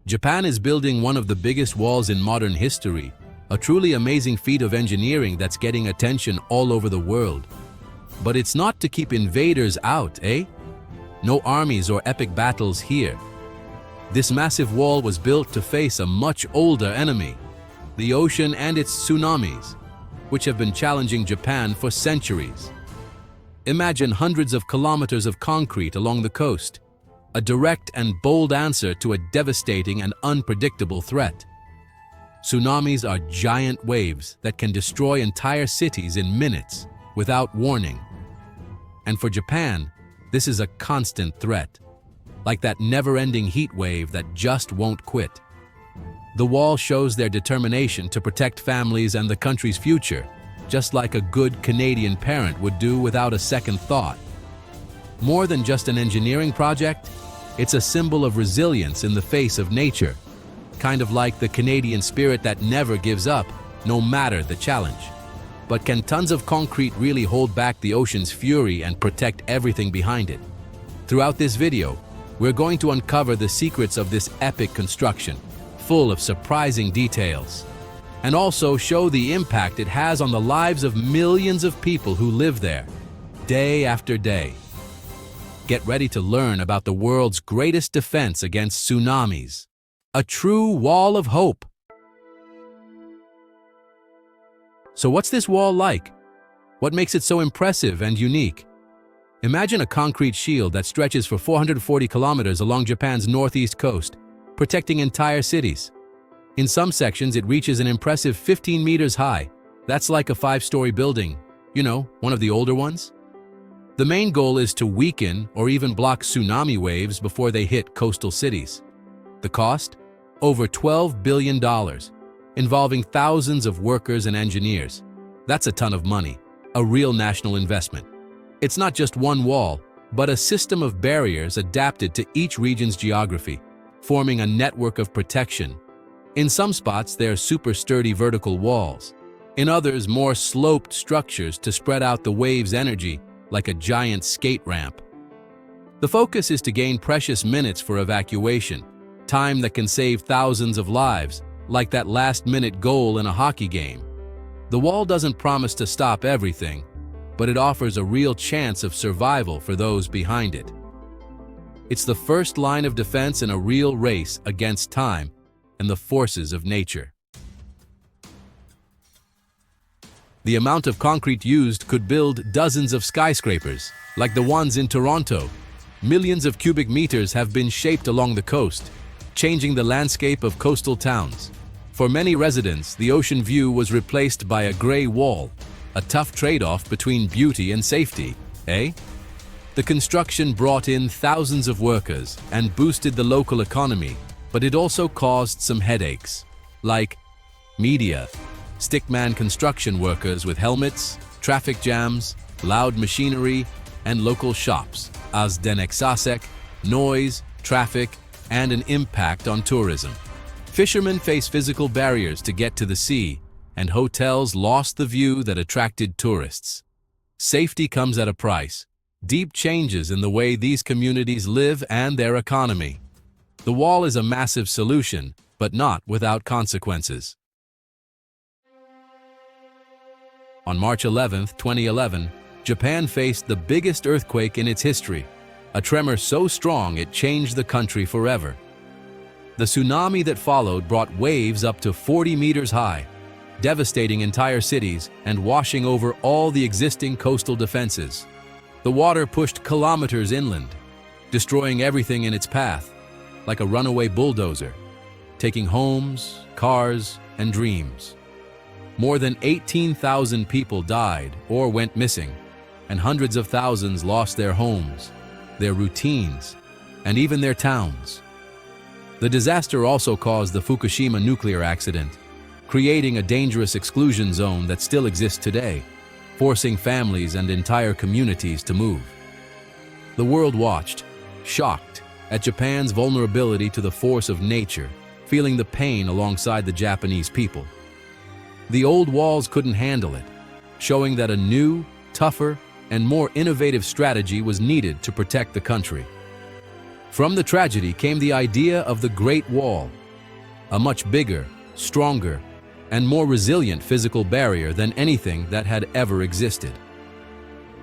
Japan is building one of the biggest walls in modern history, a truly amazing feat of engineering that's getting attention all over the world. But it's not to keep invaders out, eh? No armies or epic battles here. This massive wall was built to face a much older enemy, the ocean and its tsunamis, which have been challenging Japan for centuries. Imagine hundreds of kilometers of concrete along the coast, a direct and bold answer to a devastating and unpredictable threat. Tsunamis are giant waves that can destroy entire cities in minutes without warning. And for Japan, this is a constant threat, like that never-ending heat wave that just won't quit. The wall shows their determination to protect families and the country's future, just like a good Canadian parent would do without a second thought. More than just an engineering project, it's a symbol of resilience in the face of nature, kind of like the Canadian spirit that never gives up, no matter the challenge. But can tons of concrete really hold back the ocean's fury and protect everything behind it? Throughout this video, we're going to uncover the secrets of this epic construction, full of surprising details, and also show the impact it has on the lives of millions of people who live there, day after day. Get ready to learn about the world's greatest defense against tsunamis, a true wall of hope. So what's this wall like? What makes it so impressive and unique? Imagine a concrete shield that stretches for 440 kilometers along Japan's northeast coast, protecting entire cities. In some sections, it reaches an impressive 15 meters high. That's like a 5-story building, one of the older ones. The main goal is to weaken or even block tsunami waves before they hit coastal cities. The cost? Over $12 billion, involving thousands of workers and engineers. That's a ton of money, a real national investment. It's not just one wall, but a system of barriers adapted to each region's geography, forming a network of protection. In some spots, there are super sturdy vertical walls. In others, more sloped structures to spread out the wave's energy like a giant skate ramp. The focus is to gain precious minutes for evacuation, time that can save thousands of lives, like that last-minute goal in a hockey game. The wall doesn't promise to stop everything, but it offers a real chance of survival for those behind it. It's the first line of defense in a real race against time and the forces of nature. The amount of concrete used could build dozens of skyscrapers, like the ones in Toronto. Millions of cubic meters have been shaped along the coast, changing the landscape of coastal towns. For many residents, the ocean view was replaced by a gray wall, a tough trade-off between beauty and safety, eh? The construction brought in thousands of workers and boosted the local economy, but it also caused some headaches, like media, stickman construction workers with helmets, traffic jams, loud machinery, and local shops, as denexasek, noise, traffic, and an impact on tourism. Fishermen face physical barriers to get to the sea, and hotels lost the view that attracted tourists. Safety comes at a price, deep changes in the way these communities live and their economy. The wall is a massive solution, but not without consequences. On March 11, 2011, Japan faced the biggest earthquake in its history, a tremor so strong it changed the country forever. The tsunami that followed brought waves up to 40 meters high, devastating entire cities and washing over all the existing coastal defenses. The water pushed kilometers inland, destroying everything in its path, like a runaway bulldozer, taking homes, cars, and dreams. More than 18,000 people died or went missing, and hundreds of thousands lost their homes, their routines, and even their towns. The disaster also caused the Fukushima nuclear accident, creating a dangerous exclusion zone that still exists today, forcing families and entire communities to move. The world watched, shocked, at Japan's vulnerability to the force of nature, feeling the pain alongside the Japanese people. The old walls couldn't handle it, showing that a new, tougher, and more innovative strategy was needed to protect the country. From the tragedy came the idea of the Great Wall, a much bigger, stronger, and more resilient physical barrier than anything that had ever existed.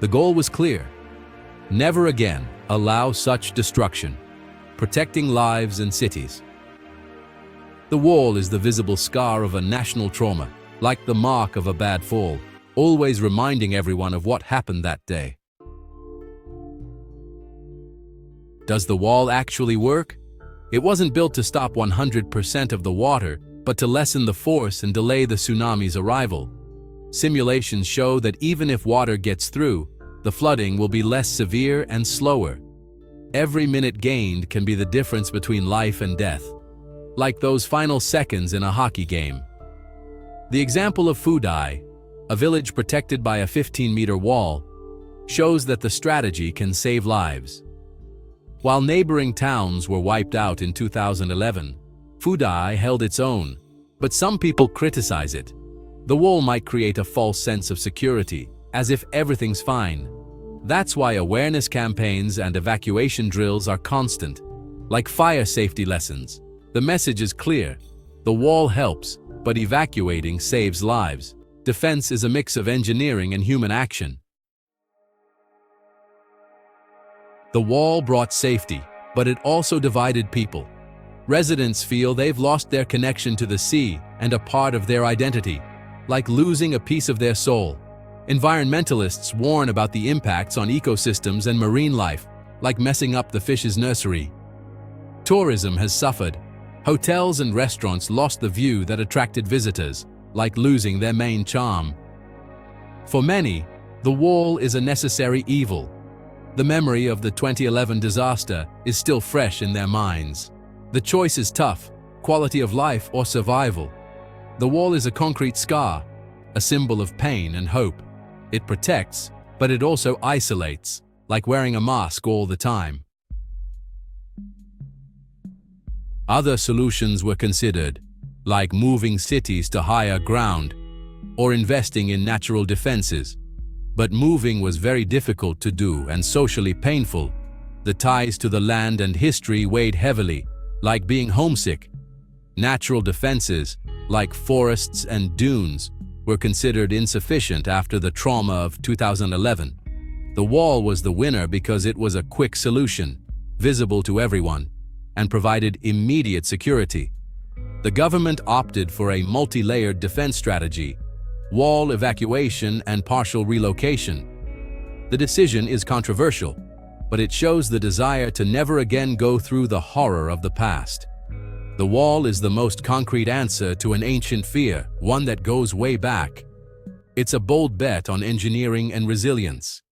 The goal was clear: never again allow such destruction, protecting lives and cities. The wall is the visible scar of a national trauma, like the mark of a bad fall, always reminding everyone of what happened that day. Does the wall actually work? It wasn't built to stop 100% of the water, but to lessen the force and delay the tsunami's arrival. Simulations show that even if water gets through, the flooding will be less severe and slower. Every minute gained can be the difference between life and death, like those final seconds in a hockey game. The example of Phu Dai, a village protected by a 15-meter wall, shows that the strategy can save lives. While neighboring towns were wiped out in 2011, Phu Dai held its own, but some people criticize it. The wall might create a false sense of security, as if everything's fine. That's why awareness campaigns and evacuation drills are constant, like fire safety lessons. The message is clear: the wall helps, but evacuating saves lives. Defense is a mix of engineering and human action. The wall brought safety, but it also divided people. Residents feel they've lost their connection to the sea and a part of their identity, like losing a piece of their soul. Environmentalists warn about the impacts on ecosystems and marine life, like messing up the fish's nursery. Tourism has suffered. Hotels and restaurants lost the view that attracted visitors, like losing their main charm. For many, the wall is a necessary evil. The memory of the 2011 disaster is still fresh in their minds. The choice is tough: quality of life or survival. The wall is a concrete scar, a symbol of pain and hope. It protects, but it also isolates, like wearing a mask all the time. Other solutions were considered, like moving cities to higher ground or investing in natural defenses. But moving was very difficult to do and socially painful. The ties to the land and history weighed heavily, like being homesick. Natural defenses, like forests and dunes, were considered insufficient after the trauma of 2011. The wall was the winner because it was a quick solution, visible to everyone, and provided immediate security. The government opted for a multi-layered defense strategy: wall evacuation and partial relocation. The decision is controversial, but it shows the desire to never again go through the horror of the past. The wall is the most concrete answer to an ancient fear, one that goes way back. It's a bold bet on engineering and resilience.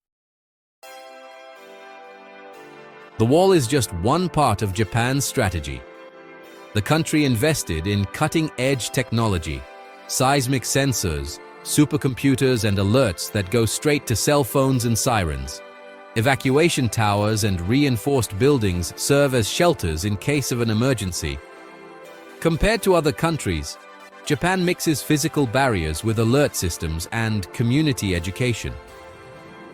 The wall is just one part of Japan's strategy. The country invested in cutting-edge technology, seismic sensors, supercomputers, and alerts that go straight to cell phones and sirens. Evacuation towers and reinforced buildings serve as shelters in case of an emergency. Compared to other countries, Japan mixes physical barriers with alert systems and community education.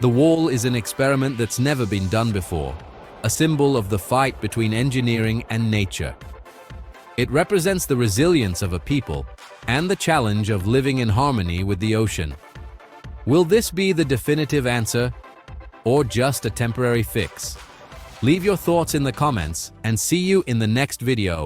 The wall is an experiment that's never been done before, a symbol of the fight between engineering and nature. It represents the resilience of a people and the challenge of living in harmony with the ocean. Will this be the definitive answer, or just a temporary fix? Leave your thoughts in the comments and see you in the next video.